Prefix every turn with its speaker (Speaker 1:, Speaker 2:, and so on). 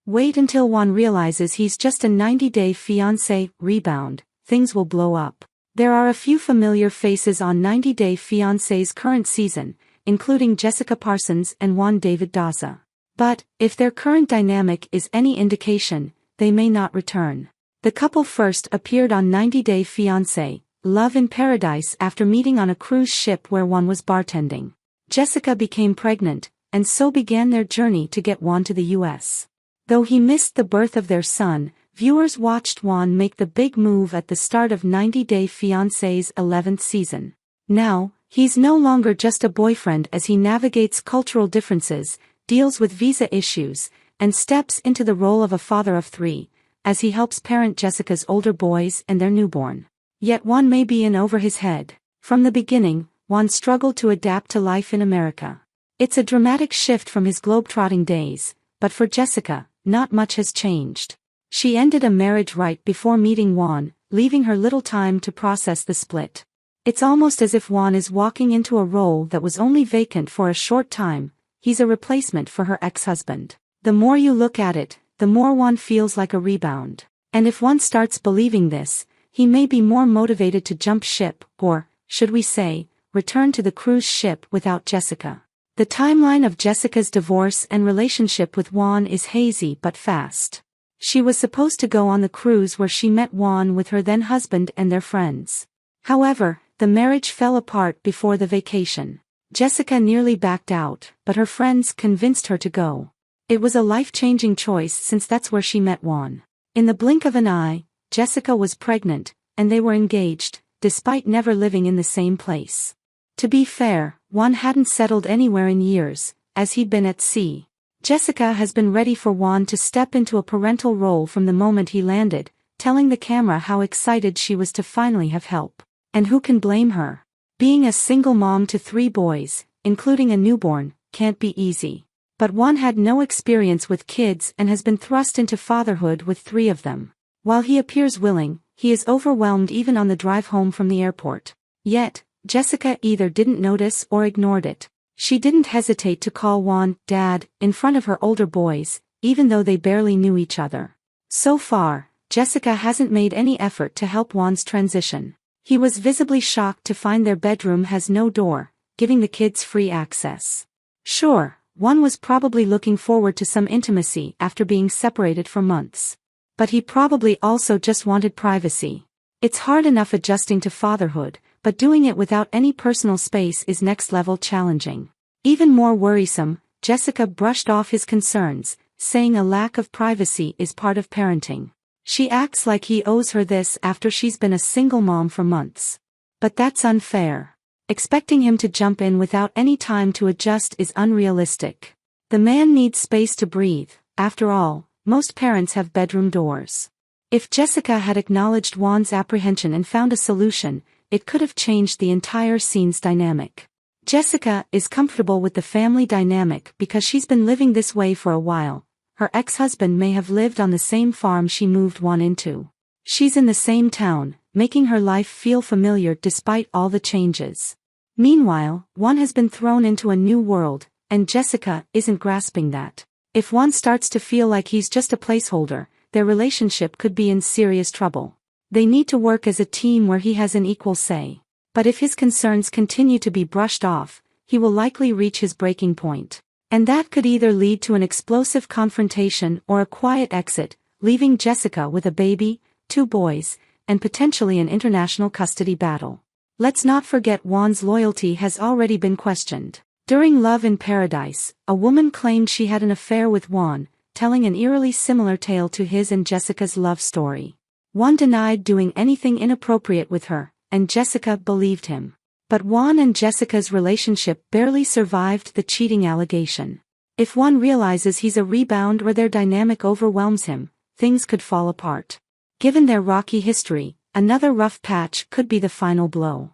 Speaker 1: Wait until Juan realizes he's just a 90-day fiancé rebound, things will blow up. There are a few familiar faces on 90 Day Fiancé's current season, including Jessica Parsons and Juan David Daza. But, if their current dynamic is any indication, they may not return. The couple first appeared on 90 Day Fiancé, Love in Paradise after meeting on a cruise ship where Juan was bartending. Jessica became pregnant, and so began their journey to get Juan to the US. Though he missed the birth of their son, viewers watched Juan make the big move at the start of 90 Day Fiancé's 11th season. Now, he's no longer just a boyfriend as he navigates cultural differences, deals with visa issues, and steps into the role of a father of 3, as he helps parent Jessica's older boys and their newborn. Yet Juan may be in over his head. From the beginning, Juan struggled to adapt to life in America. It's a dramatic shift from his globetrotting days, but for Jessica, not much has changed. She ended a marriage right before meeting Juan, leaving her little time to process the split. It's almost as if Juan is walking into a role that was only vacant for a short time. He's a replacement for her ex-husband. The more you look at it, the more Juan feels like a rebound. And if one starts believing this, he may be more motivated to jump ship, or, should we say, return to the cruise ship without Jessica. The timeline of Jessica's divorce and relationship with Juan is hazy but fast. She was supposed to go on the cruise where she met Juan with her then-husband and their friends. However, the marriage fell apart before the vacation. Jessica nearly backed out, but her friends convinced her to go. It was a life-changing choice since that's where she met Juan. In the blink of an eye, Jessica was pregnant, and they were engaged, despite never living in the same place. To be fair, Juan hadn't settled anywhere in years, as he'd been at sea. Jessica has been ready for Juan to step into a parental role from the moment he landed, telling the camera how excited she was to finally have help. And who can blame her? Being a single mom to 3 boys, including a newborn, can't be easy. But Juan had no experience with kids and has been thrust into fatherhood with 3 of them. While he appears willing, he is overwhelmed even on the drive home from the airport. Yet, Jessica either didn't notice or ignored it. She didn't hesitate to call Juan Dad in front of her older boys, even though they barely knew each other. So far, Jessica hasn't made any effort to help Juan's transition. He was visibly shocked to find their bedroom has no door, giving the kids free access. Sure, Juan was probably looking forward to some intimacy after being separated for months. But he probably also just wanted privacy. It's hard enough adjusting to fatherhood, but doing it without any personal space is next-level challenging. Even more worrisome, Jessica brushed off his concerns, saying a lack of privacy is part of parenting. She acts like he owes her this after she's been a single mom for months. But that's unfair. Expecting him to jump in without any time to adjust is unrealistic. The man needs space to breathe. After all, most parents have bedroom doors. If Jessica had acknowledged Juan's apprehension and found a solution, it could have changed the entire scene's dynamic. Jessica is comfortable with the family dynamic because she's been living this way for a while. Her ex-husband may have lived on the same farm she moved Juan into. She's in the same town, making her life feel familiar despite all the changes. Meanwhile, Juan has been thrown into a new world, and Jessica isn't grasping that. If Juan starts to feel like he's just a placeholder, their relationship could be in serious trouble. They need to work as a team where he has an equal say. But if his concerns continue to be brushed off, he will likely reach his breaking point. And that could either lead to an explosive confrontation or a quiet exit, leaving Jessica with a baby, 2 boys, and potentially an international custody battle. Let's not forget Juan's loyalty has already been questioned. During Love in Paradise, a woman claimed she had an affair with Juan, telling an eerily similar tale to his and Jessica's love story. Juan denied doing anything inappropriate with her, and Jessica believed him. But Juan and Jessica's relationship barely survived the cheating allegation. If Juan realizes he's a rebound or their dynamic overwhelms him, things could fall apart. Given their rocky history, another rough patch could be the final blow.